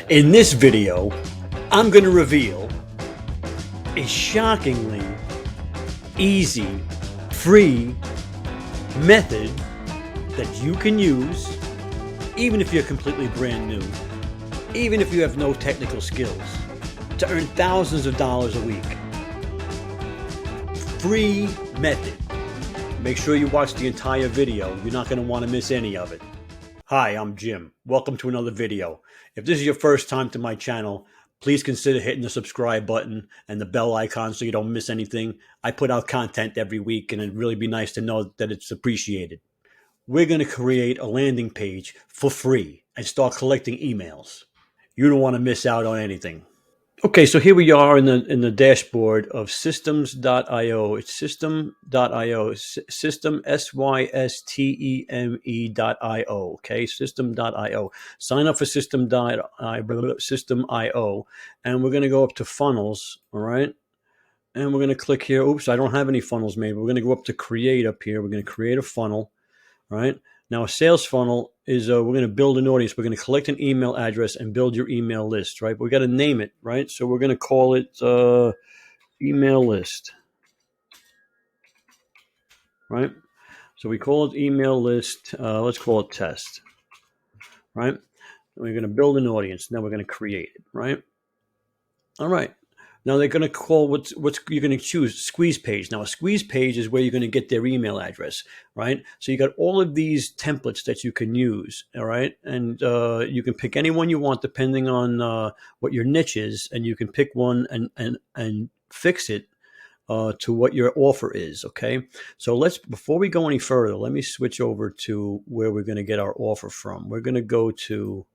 In this video, I'm going to reveal a shockingly easy, free method that you can use even if you're completely brand new, even if you have no technical skills, to earn thousands of dollars a week. Free method. Make sure you watch the entire video. You're not going to want to miss any of it. Hi, I'm Jim. Welcome to another video. If this is your first time to my channel, please consider hitting the subscribe button and the bell icon so you don't miss anything. I put out content every week and it'd really be nice to know that it's appreciated. We're going to create a landing page for free and start collecting emails. You don't want to miss out on anything. Okay, so here we are in the dashboard of systems.io. It's system.io, system, systeme.io, okay, system.io. Sign up for system.io, and we're going to go up to funnels, all right? And we're going to click here. Oops, I don't have any funnels made. We're going to go up to create up here. We're going to create a funnel, right? Now, a sales funnel is we're going to build an audience. We're going to collect an email address and build your email list, right? But we got to name it, right? So we're going to call it email list, right? So we call it email list. Let's call it test, right? And we're going to build an audience. Now we're going to create it, right? All right. Now they're going to call what's you're going to choose squeeze page. Now a squeeze page is where you're going to get their email address, right? So you got all of these templates that you can use, all right? And you can pick any one you want depending on what your niche is, and you can pick one and fix it to what your offer is, okay? So before we go any further, let me switch over to where we're going to get our offer from. We're going to go to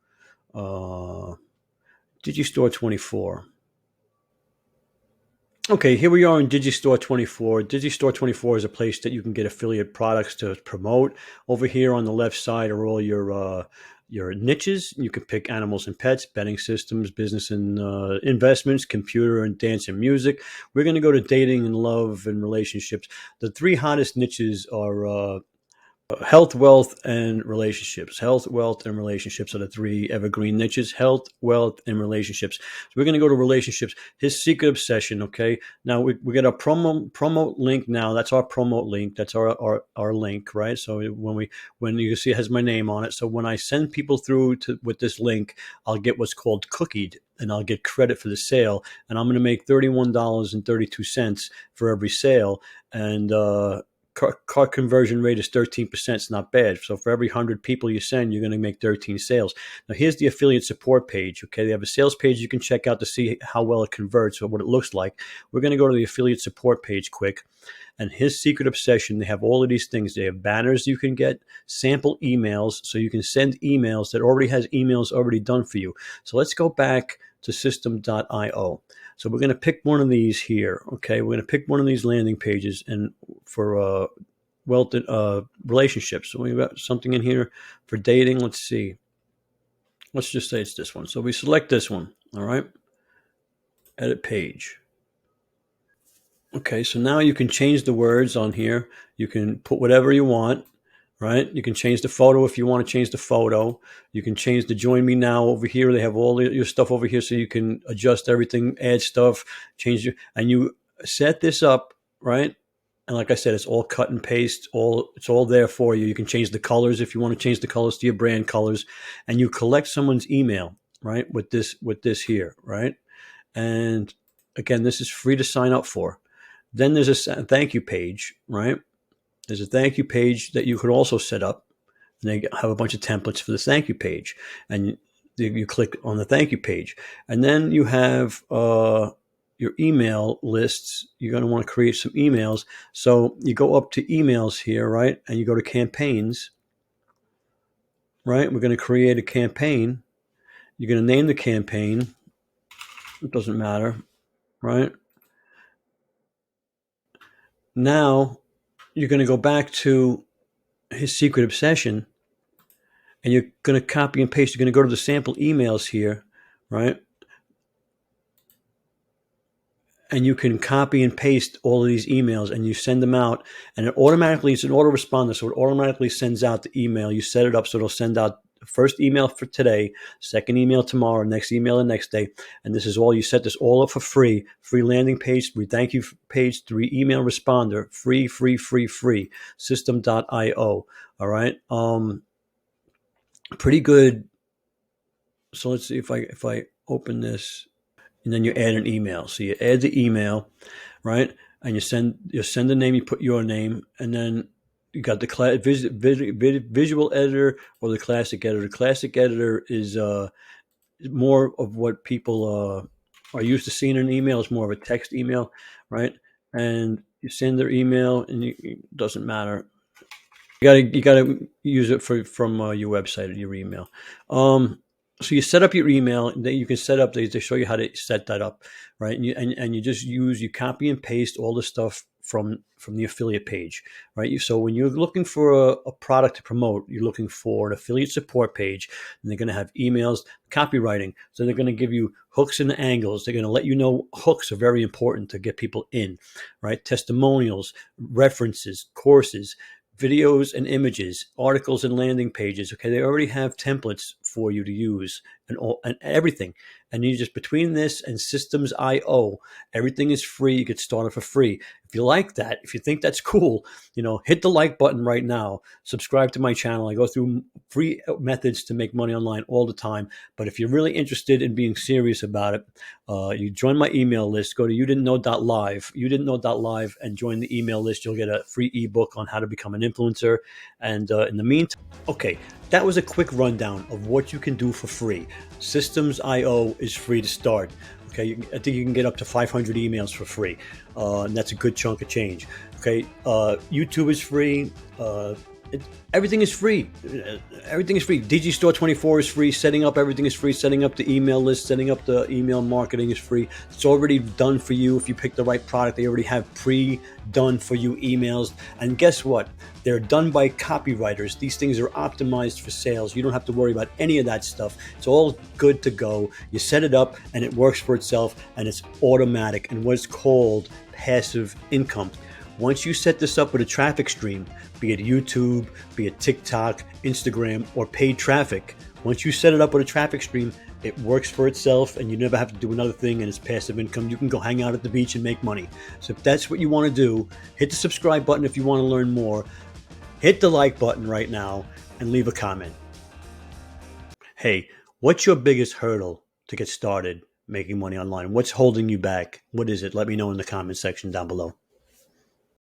DigiStore 24. Okay, here we are in DigiStore 24. DigiStore 24 is a place that you can get affiliate products to promote. Over here on the left side are all your niches. You can pick animals and pets, betting systems, business and investments, computer and dance and music. We're going to go to dating and love and relationships. The three hottest niches are health, wealth, and relationships. Health, wealth, and relationships are the three evergreen niches. Health, wealth, and relationships. So we're going to go to relationships. His secret obsession. Okay. Now we get a promote link. Now that's our promote link. That's our link, right? So when you see it has my name on it. So when I send people through with this link, I'll get what's called cookied, and I'll get credit for the sale. And I'm going to make $31.32 for every sale. And cart conversion rate is 13%. It's not bad. So for every 100 people you send, you're going to make 13 sales. Now here's the affiliate support page. Okay, they have a sales page you can check out to see how well it converts or what it looks like. We're going to go to the affiliate support page quick. And his secret obsession, they have all of these things. They have banners you can get, sample emails, so you can send emails that already has emails already done for you. So let's go back to system.io. So we're going to pick one of these here. Okay, we're going to pick one of these landing pages and for wealth relationships. So we've got something in here for dating. Let's see. Let's just say it's this one. So we select this one. All right. Edit page. Okay, so now you can change the words on here. You can put whatever you want, right? You can change the photo if you want to change the photo. You can change the join me now over here. They have all your stuff over here so you can adjust everything, add stuff, and you set this up, right? And like I said, it's all cut and paste. It's all there for you. You can change the colors if you want to change the colors to your brand colors, and you collect someone's email, right? With this here, right? And again, this is free to sign up for. Then there's a thank you page, right? There's a thank you page that you could also set up. And they have a bunch of templates for the thank you page. And you click on the thank you page. And then you have your email lists. You're going to want to create some emails. So you go up to emails here, right? And you go to campaigns, right? We're going to create a campaign. You're going to name the campaign. It doesn't matter, right? Now you're going to go back to his secret obsession and you're going to copy and paste. You're going to go to the sample emails here, right? And you can copy and paste all of these emails and you send them out, and it's an autoresponder. So it automatically sends out the email. You set it up so it'll send out first email for today, second email tomorrow, next email the next day. And this is all, you set this all up for free. Free landing page, free thank you page, 3 email responder, free, system.io. All right. Pretty good. So let's see if I open this, and then you add an email. So you add the email, right? And you send the name, you put your name, and then you got the visual editor or the classic editor. The classic editor is more of what people are used to seeing in an email. It's more of a text email, right? And you send their email, and it doesn't matter. You gotta use it from your website or your email. So you set up your email, and then you can set up. They show you how to set that up, right? And you just you copy and paste all the stuff from the affiliate page, right? So when you're looking for a product to promote, you're looking for an affiliate support page, and they're going to have emails, copywriting. So they're going to give you hooks and angles. They're going to let you know hooks are very important to get people in, right? Testimonials, references, courses, videos and images, articles and landing pages. Okay, they already have templates for you to use and everything. And you just, between this and Systems.io, everything is free. You get started for free. If you like that, if you think that's cool, hit the like button right now. Subscribe to my channel. I go through free methods to make money online all the time. But if you're really interested in being serious about it, you join my email list. Go to youdidn'tknow.live, and join the email list. You'll get a free ebook on how to become an influencer. And in the meantime, okay, that was a quick rundown of what you can do for free. Systems.io is free to start. Okay, I think you can get up to 500 emails for free, and that's a good chunk of change. Okay, YouTube is free. Everything is free. Everything is free. DigiStore 24 is free. Setting up everything is free. Setting up the email list, setting up the email marketing is free. It's already done for you. If you pick the right product, they already have pre-done for you emails. And guess what? They're done by copywriters. These things are optimized for sales. You don't have to worry about any of that stuff. It's all good to go. You set it up and it works for itself, and it's automatic and what's called passive income. Once you set this up with a traffic stream, be it YouTube, be it TikTok, Instagram, or paid traffic, once you set it up with a traffic stream, it works for itself and you never have to do another thing, and it's passive income. You can go hang out at the beach and make money. So if that's what you want to do, hit the subscribe button if you want to learn more. Hit the like button right now and leave a comment. Hey, what's your biggest hurdle to get started making money online? What's holding you back? What is it? Let me know in the comment section down below.